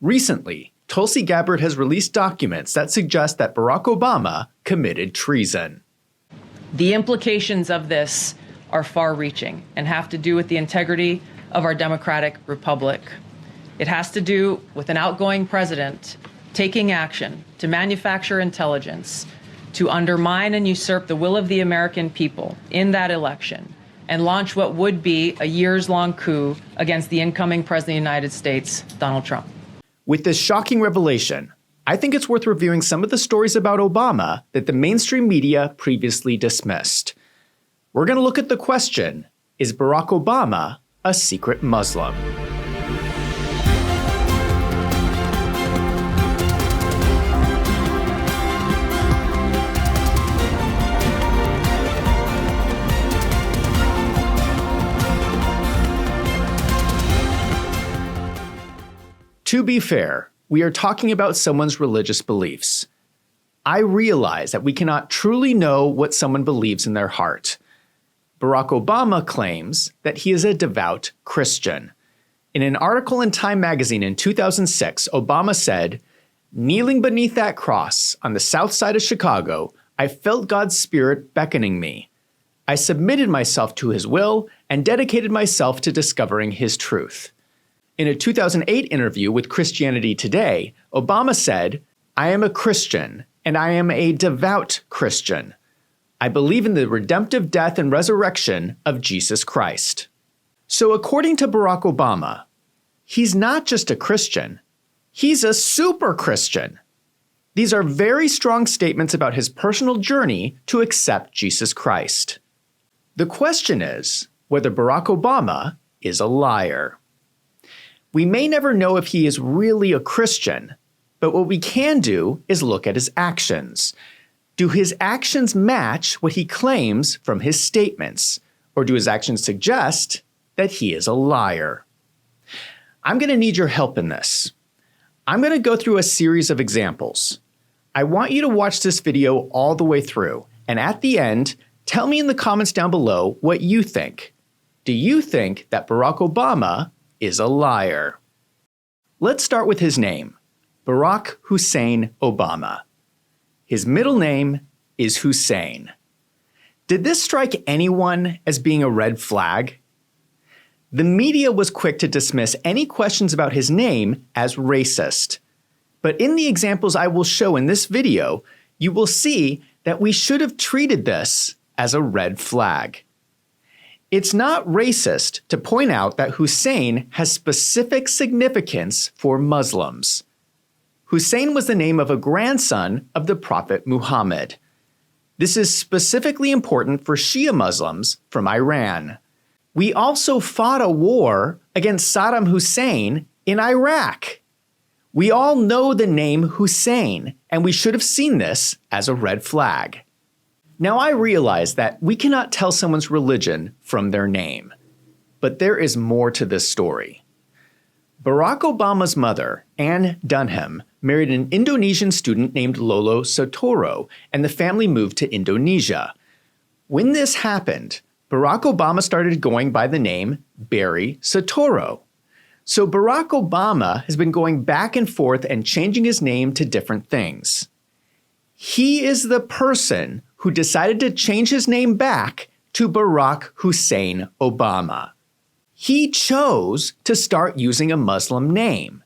Recently, Tulsi Gabbard has released documents that suggest that Barack Obama committed treason. The implications of this are far-reaching and have to do with the integrity of our democratic republic. It has to do with an outgoing president taking action to manufacture intelligence to undermine and usurp the will of the American people in that election and launch what would be a years-long coup against the incoming President of the United States, Donald Trump. With this shocking revelation, I think it's worth reviewing some of the stories about Obama that the mainstream media previously dismissed. We're going to look at the question, is Barack Obama a secret Muslim? To be fair, we are talking about someone's religious beliefs. I realize that we cannot truly know what someone believes in their heart. Barack Obama claims that he is a devout Christian. In an article in Time magazine in 2006, Obama said, "Kneeling beneath that cross on the south side of Chicago, I felt God's Spirit beckoning me. I submitted myself to his will and dedicated myself to discovering his truth." In a 2008 interview with Christianity Today, Obama said, "I am a Christian, and I am a devout Christian. I believe in the redemptive death and resurrection of Jesus Christ." So according to Barack Obama, he's not just a Christian, he's a super Christian. These are very strong statements about his personal journey to accept Jesus Christ. The question is whether Barack Obama is a liar. We may never know if he is really a Christian, but what we can do is look at his actions. Do his actions match what he claims from his statements, or do his actions suggest that he is a liar? I'm going to need your help in this. I'm going to go through a series of examples. I want you to watch this video all the way through, and at the end, tell me in the comments down below what you think. Do you think that Barack Obama is a liar? Let's start with his name, Barack Hussein Obama. His middle name is Hussein. Did this strike anyone as being a red flag? The media was quick to dismiss any questions about his name as racist. But in the examples I will show in this video, you will see that we should have treated this as a red flag. It's not racist to point out that Hussein has specific significance for Muslims. Hussein was the name of a grandson of the Prophet Muhammad. This is specifically important for Shia Muslims from Iran. We also fought a war against Saddam Hussein in Iraq. We all know the name Hussein, and we should have seen this as a red flag. Now I realize that we cannot tell someone's religion from their name, but there is more to this story. Barack Obama's mother, Anne Dunham, married an Indonesian student named Lolo Sotoro, and the family moved to Indonesia. When this happened, Barack Obama started going by the name Barry Soetoro. So Barack Obama has been going back and forth and changing his name to different things. He is the person who decided to change his name back to Barack Hussein Obama. He chose to start using a Muslim name.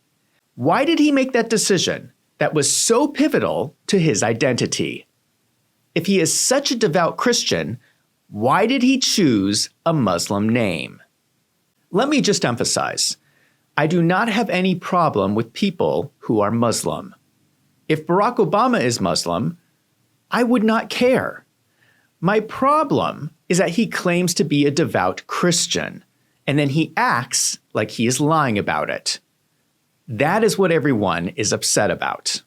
Why did he make that decision that was so pivotal to his identity? If he is such a devout Christian, why did he choose a Muslim name? Let me just emphasize, I do not have any problem with people who are Muslim. If Barack Obama is Muslim, I would not care. My problem is that he claims to be a devout Christian, and then he acts like he is lying about it. That is what everyone is upset about.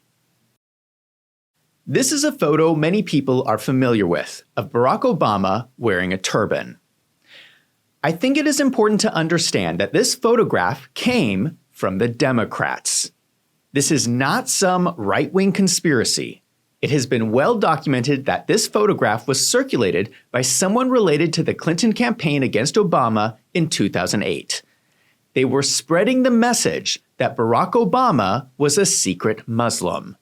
This is a photo many people are familiar with of Barack Obama wearing a turban. I think it is important to understand that this photograph came from the Democrats. This is not some right-wing conspiracy. It has been well documented that this photograph was circulated by someone related to the Clinton campaign against Obama in 2008. They were spreading the message that Barack Obama was a secret Muslim.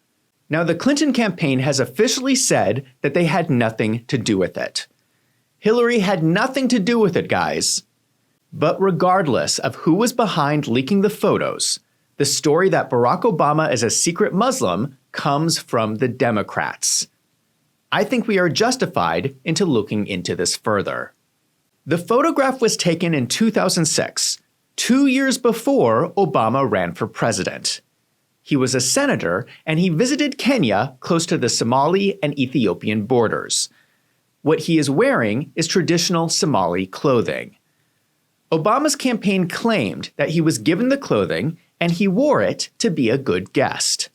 Now, the Clinton campaign has officially said that they had nothing to do with it. Hillary had nothing to do with it, guys. But regardless of who was behind leaking the photos, the story that Barack Obama is a secret Muslim comes from the Democrats. I think we are justified into looking into this further. The photograph was taken in 2006, 2 years before Obama ran for president. He was a senator, and he visited Kenya close to the Somali and Ethiopian borders. What he is wearing is traditional Somali clothing. Obama's campaign claimed that he was given the clothing and he wore it to be a good guest.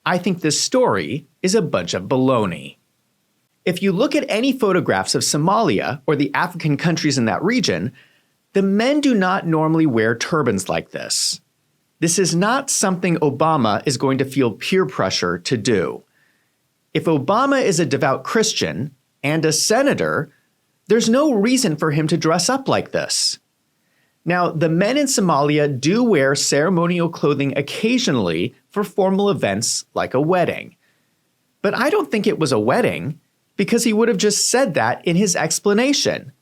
I think this story is a bunch of baloney. If you look at any photographs of Somalia or the African countries in that region, the men do not normally wear turbans like this. This is not something Obama is going to feel peer pressure to do. If Obama is a devout Christian and a senator, there's no reason for him to dress up like this. Now, the men in Somalia do wear ceremonial clothing occasionally for formal events like a wedding. But I don't think it was a wedding, because he would have just said that in his explanation.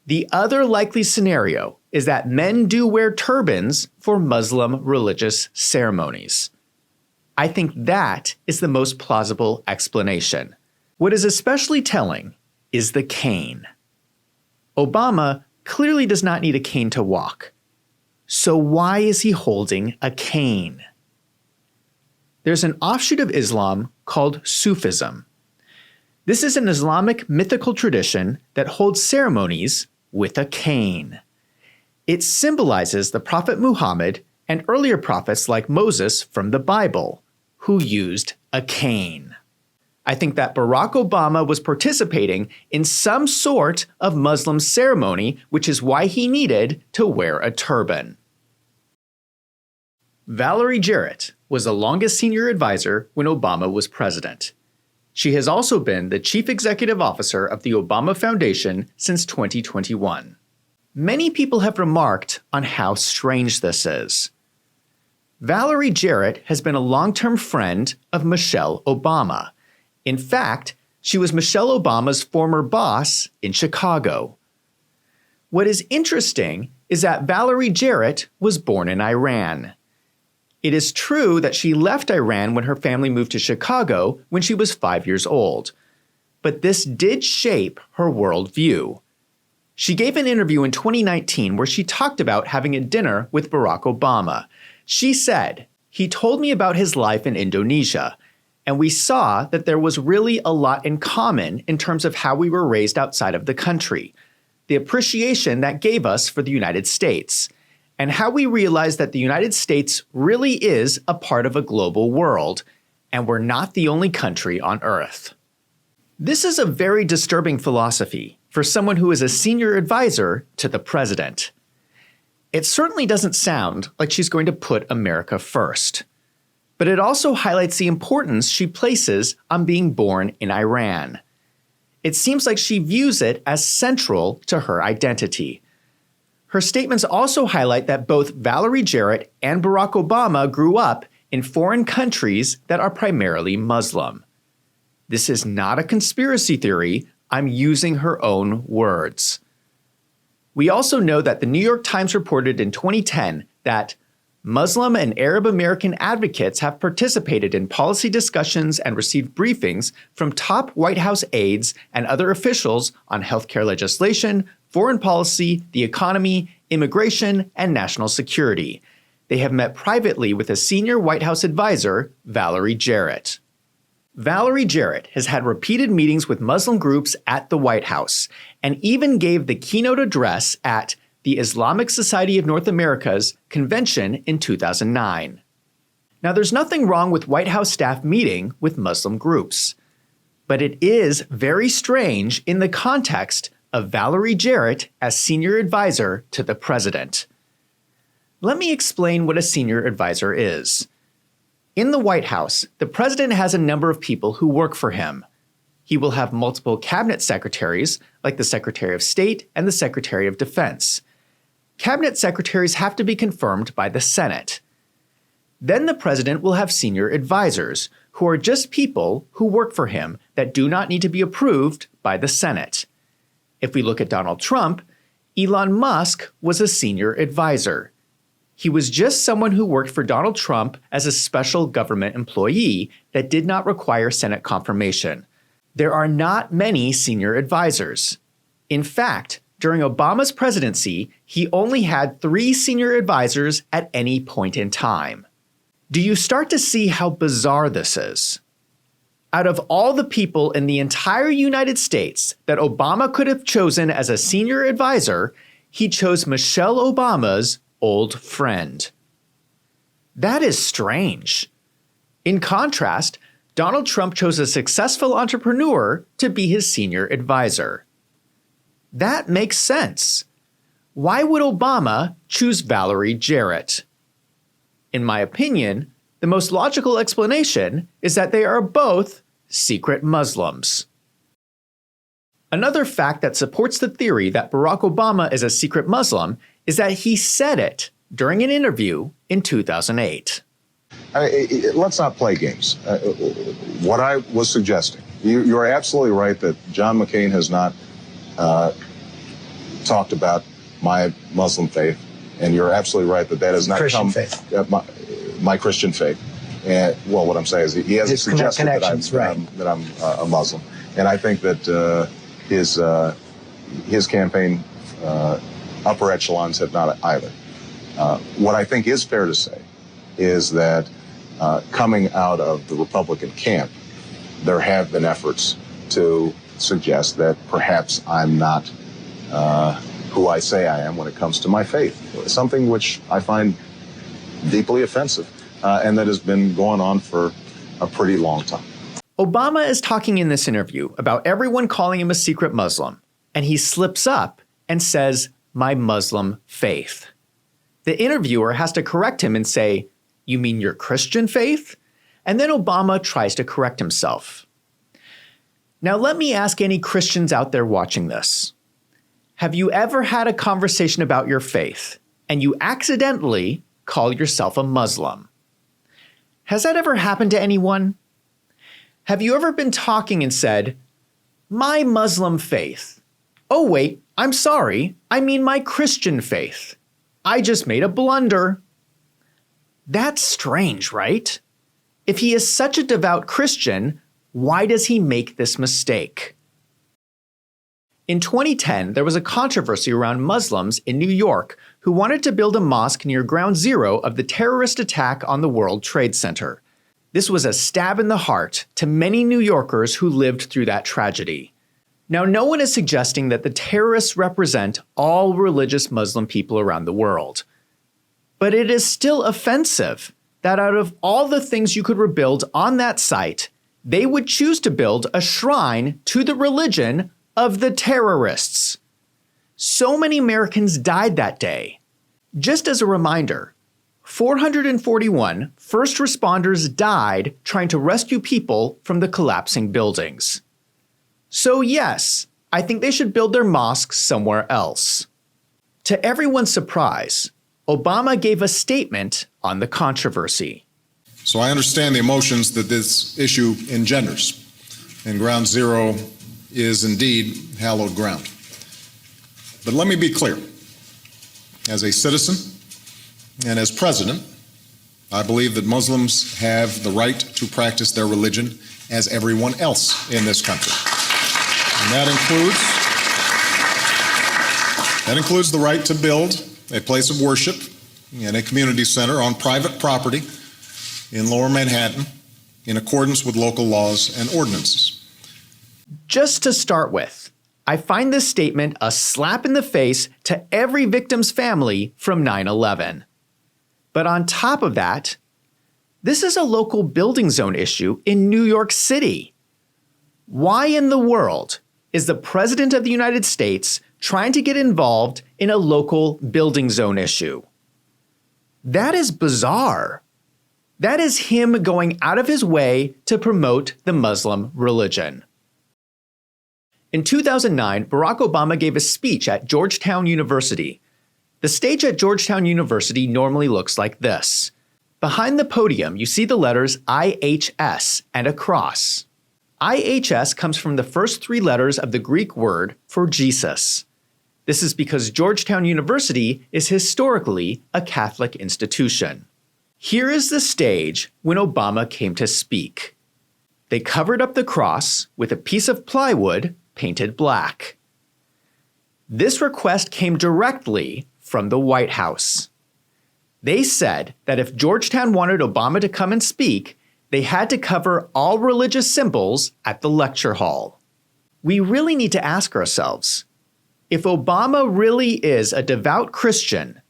The other likely scenario is that men do wear turbans for Muslim religious ceremonies. I think that is the most plausible explanation. What is especially telling is the cane. Obama clearly does not need a cane to walk. So why is he holding a cane? There's an offshoot of Islam called Sufism. This is an Islamic mythical tradition that holds ceremonies with a cane. It symbolizes the Prophet Muhammad and earlier prophets like Moses from the Bible, who used a cane. I think that Barack Obama was participating in some sort of Muslim ceremony, which is why he needed to wear a turban. Valerie Jarrett was the longest senior advisor when Obama was president. She has also been the chief executive officer of the Obama Foundation since 2021. Many people have remarked on how strange this is. Valerie Jarrett has been a long-term friend of Michelle Obama. In fact, she was Michelle Obama's former boss in Chicago. What is interesting is that Valerie Jarrett was born in Iran. It is true that she left Iran when her family moved to Chicago when she was 5 years old. But this did shape her worldview. She gave an interview in 2019 where she talked about having a dinner with Barack Obama. She said, "He told me about his life in Indonesia, and we saw that there was really a lot in common in terms of how we were raised outside of the country, the appreciation that gave us for the United States, and how we realized that the United States really is a part of a global world, and we're not the only country on Earth." This is a very disturbing philosophy for someone who is a senior advisor to the president. It certainly doesn't sound like she's going to put America first. But it also highlights the importance she places on being born in Iran. It seems like she views it as central to her identity. Her statements also highlight that both Valerie Jarrett and Barack Obama grew up in foreign countries that are primarily Muslim. This is not a conspiracy theory. I'm using her own words. We also know that the New York Times reported in 2010 that Muslim and Arab American advocates have participated in policy discussions and received briefings from top White House aides and other officials on healthcare legislation, foreign policy, the economy, immigration, and national security. They have met privately with a senior White House advisor, Valerie Jarrett. Valerie Jarrett has had repeated meetings with Muslim groups at the White House and even gave the keynote address at the Islamic Society of North America's convention in 2009. Now, there's nothing wrong with White House staff meeting with Muslim groups, but it is very strange in the context of Valerie Jarrett as senior advisor to the president. Let me explain what a senior advisor is. In the White House, the president has a number of people who work for him. He will have multiple cabinet secretaries, like the Secretary of State and the Secretary of Defense. cabinet secretaries have to be confirmed by the Senate. Then the president will have senior advisors, who are just people who work for him that do not need to be approved by the Senate. If we look at Donald Trump, Elon Musk was a senior advisor. He was just someone who worked for Donald Trump as a special government employee that did not require Senate confirmation. There are not many senior advisors. In fact, during Obama's presidency, he only had 3 senior advisors at any point in time. Do you start to see how bizarre this is? Out of all the people in the entire United States that Obama could have chosen as a senior advisor, he chose Michelle Obama's old friend. That is strange. In contrast, Donald Trump chose a successful entrepreneur to be his senior advisor. That makes sense. Why would Obama choose Valerie Jarrett? In my opinion, the most logical explanation is that they are both secret Muslims. Another fact that supports the theory that Barack Obama is a secret Muslim is that he said it during an interview in 2008. Let's not play games. What I was suggesting, you're absolutely right that John McCain has not talked about my Muslim faith, and you're absolutely right that has not Christian come faith. My Christian faith. And well, what I'm saying is he hasn't suggested that I'm a Muslim, and I think that his campaign upper echelons have not either. What I think is fair to say is that coming out of the Republican camp, there have been efforts to suggest that perhaps I'm not who I say I am when it comes to my faith, something which I find deeply offensive, and that has been going on for a pretty long time. Obama is talking in this interview about everyone calling him a secret Muslim, and he slips up and says, "My Muslim faith." The interviewer has to correct him and say, "You mean your Christian faith?" And then Obama tries to correct himself. Now let me ask any Christians out there watching this. Have you ever had a conversation about your faith and you accidentally call yourself a Muslim? Has that ever happened to anyone? Have you ever been talking and said, "My Muslim faith"? "Oh wait, I'm sorry, I mean my Christian faith. I just made a blunder." That's strange, right? If he is such a devout Christian, why does he make this mistake? In 2010, there was a controversy around Muslims in New York who wanted to build a mosque near ground zero of the terrorist attack on the World Trade Center. This was a stab in the heart to many New Yorkers who lived through that tragedy. Now, no one is suggesting that the terrorists represent all religious Muslim people around the world. But it is still offensive that out of all the things you could rebuild on that site, they would choose to build a shrine to the religion of the terrorists. So many Americans died that day. Just as a reminder, 441 first responders died trying to rescue people from the collapsing buildings. So yes, I think they should build their mosque somewhere else. To everyone's surprise, Obama gave a statement on the controversy. So I understand the emotions that this issue engenders, and ground zero is indeed hallowed ground. But let me be clear. As a citizen and as president, I believe that Muslims have the right to practice their religion as everyone else in this country. And that includes the right to build a place of worship and a community center on private property in Lower Manhattan in accordance with local laws and ordinances. Just to start with, I find this statement a slap in the face to every victim's family from 9/11. But on top of that, this is a local building zone issue in New York City. Why in the world is the President of the United States trying to get involved in a local building zone issue? That is bizarre. That is him going out of his way to promote the Muslim religion. In 2009, Barack Obama gave a speech at Georgetown University. The stage at Georgetown University normally looks like this. Behind the podium, you see the letters IHS and a cross. IHS comes from the first three letters of the Greek word for Jesus. This is because Georgetown University is historically a Catholic institution. Here is the stage when Obama came to speak. They covered up the cross with a piece of plywood painted black. This request came directly from the White House. They said that if Georgetown wanted Obama to come and speak, they had to cover all religious symbols at the lecture hall. We really need to ask ourselves, if Obama really is a devout Christian,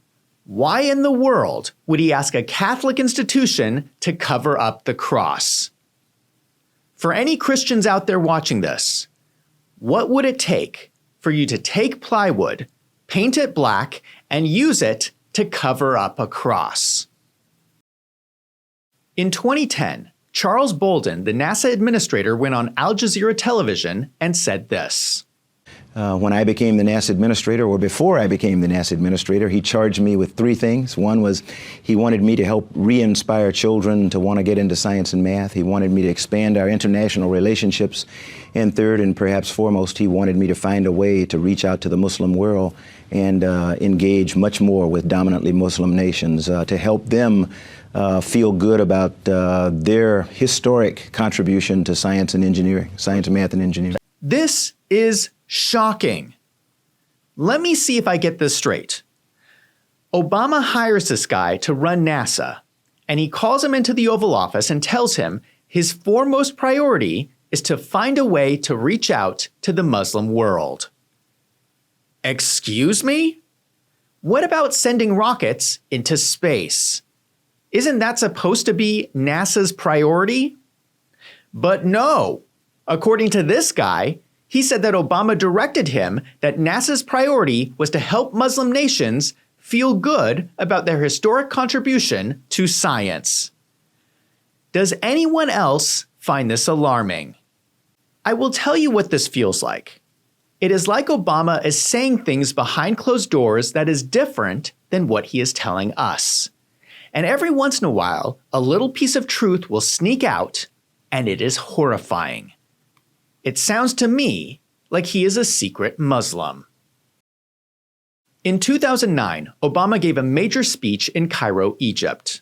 why in the world would he ask a Catholic institution to cover up the cross? For any Christians out there watching this, what would it take for you to take plywood, paint it black, and use it to cover up a cross? In 2010, Charles Bolden, the NASA administrator, went on Al Jazeera television and said this. When I became the NASA administrator, or before I became the NASA administrator, he charged me with three things. One was he wanted me to help re-inspire children to want to get into science and math. He wanted me to expand our international relationships. And third, and perhaps foremost, he wanted me to find a way to reach out to the Muslim world and engage much more with dominantly Muslim nations to help them feel good about their historic contribution to science and engineering, science, math, and engineering. This is shocking. Let me see if I get this straight. Obama hires this guy to run NASA, and he calls him into the Oval Office and tells him his foremost priority is to find a way to reach out to the Muslim world. Excuse me? What about sending rockets into space? Isn't that supposed to be NASA's priority? But no. According to this guy, he said that Obama directed him that NASA's priority was to help Muslim nations feel good about their historic contribution to science. Does anyone else find this alarming? I will tell you what this feels like. It is like Obama is saying things behind closed doors that is different than what he is telling us. And every once in a while, a little piece of truth will sneak out, and it is horrifying. It sounds to me like he is a secret Muslim. In 2009, Obama gave a major speech in Cairo, Egypt.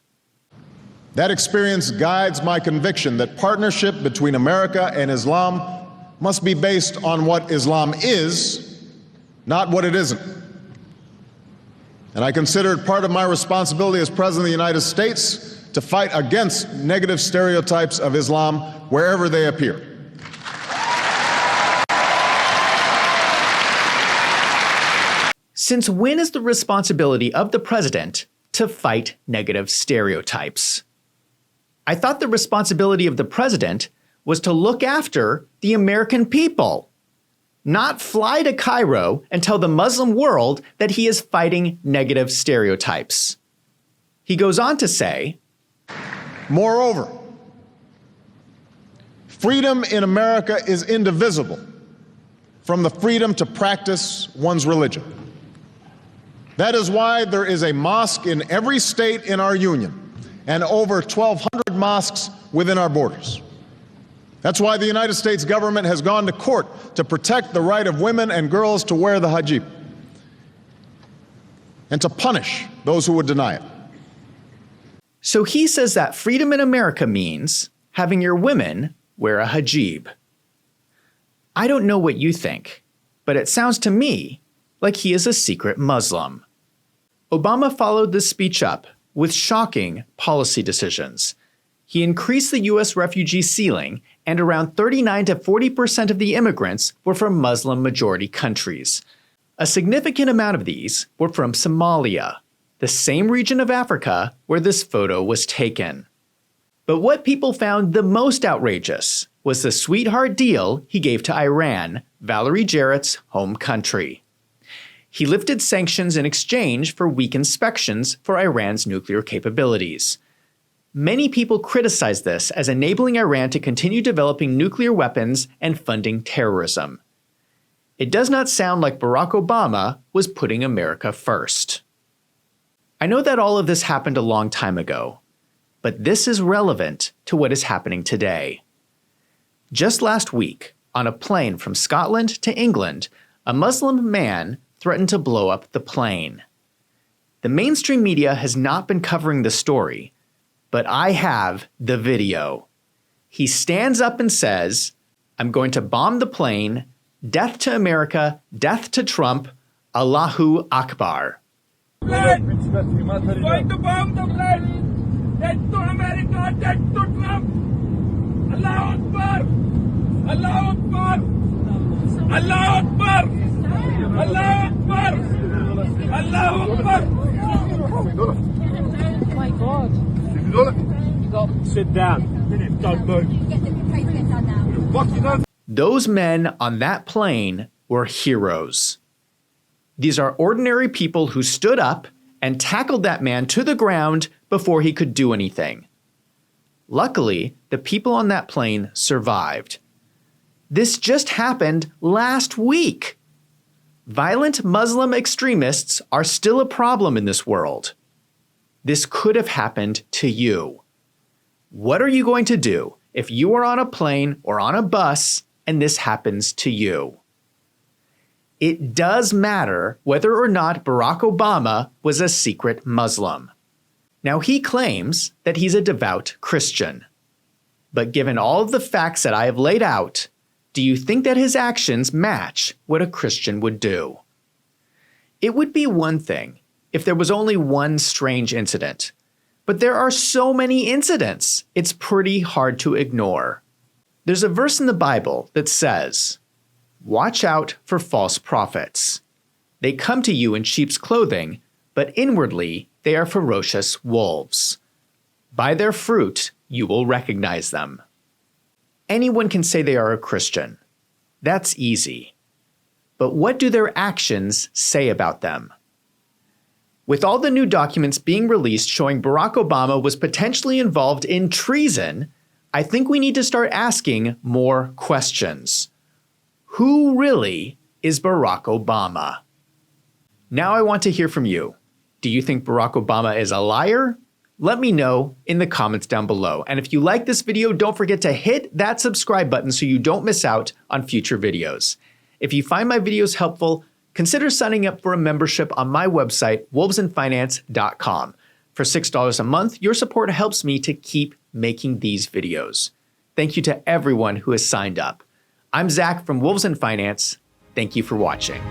That experience guides my conviction that partnership between America and Islam must be based on what Islam is, not what it isn't. And I consider it part of my responsibility as President of the United States to fight against negative stereotypes of Islam wherever they appear. Since when is the responsibility of the president to fight negative stereotypes? I thought the responsibility of the president was to look after the American people, not fly to Cairo and tell the Muslim world that he is fighting negative stereotypes. He goes on to say, moreover, freedom in America is indivisible from the freedom to practice one's religion. That is why there is a mosque in every state in our union and over 1,200 mosques within our borders. That's why the United States government has gone to court to protect the right of women and girls to wear the hijab and to punish those who would deny it. So he says that freedom in America means having your women wear a hijab. I don't know what you think, but it sounds to me like he is a secret Muslim. Obama followed this speech up with shocking policy decisions. He increased the U.S. refugee ceiling, and around 39 to 40% of the immigrants were from Muslim-majority countries. A significant amount of these were from Somalia, the same region of Africa where this photo was taken. But what people found the most outrageous was the sweetheart deal he gave to Iran, Valerie Jarrett's home country. He lifted sanctions in exchange for weak inspections for Iran's nuclear capabilities. Many people criticize this as enabling Iran to continue developing nuclear weapons and funding terrorism. It does not sound like Barack Obama was putting America first. I know that all of this happened a long time ago, but this is relevant to what is happening today. Just last week, on a plane from Scotland to England, a Muslim man threatened to blow up the plane. The mainstream media has not been covering the story, but I have the video. He stands up and says, "I'm going to bomb the plane. Death to America, death to Trump, Allahu Akbar." Going to bomb the plane. Death to America, death to Trump. Allahu Akbar. Allahu Akbar. Allahu Akbar. Allahu Akbar. Allahu Akbar. Oh my God. You got sit down. Don't move. Those men on that plane were heroes. These are ordinary people who stood up and tackled that man to the ground before he could do anything. Luckily, the people on that plane survived. This just happened last week. Violent Muslim extremists are still a problem in this world. This could have happened to you. What are you going to do if you are on a plane or on a bus and this happens to you? It does matter whether or not Barack Obama was a secret Muslim. Now, he claims that he's a devout Christian. But given all of the facts that I have laid out, do you think that his actions match what a Christian would do? It would be one thing if there was only one strange incident, but there are so many incidents, it's pretty hard to ignore. There's a verse in the Bible that says, "Watch out for false prophets. They come to you in sheep's clothing, but inwardly they are ferocious wolves. By their fruit you will recognize them." Anyone can say they are a Christian. That's easy. But what do their actions say about them? With all the new documents being released showing Barack Obama was potentially involved in treason, I think we need to start asking more questions. Who really is Barack Obama? Now I want to hear from you. Do you think Barack Obama is a liar? Let me know in the comments down below. And if you like this video, don't forget to hit that subscribe button so you don't miss out on future videos. If you find my videos helpful, consider signing up for a membership on my website, wolvesandfinance.com. For $6 a month, your support helps me to keep making these videos. Thank you to everyone who has signed up. I'm Zach from Wolves and Finance. Thank you for watching.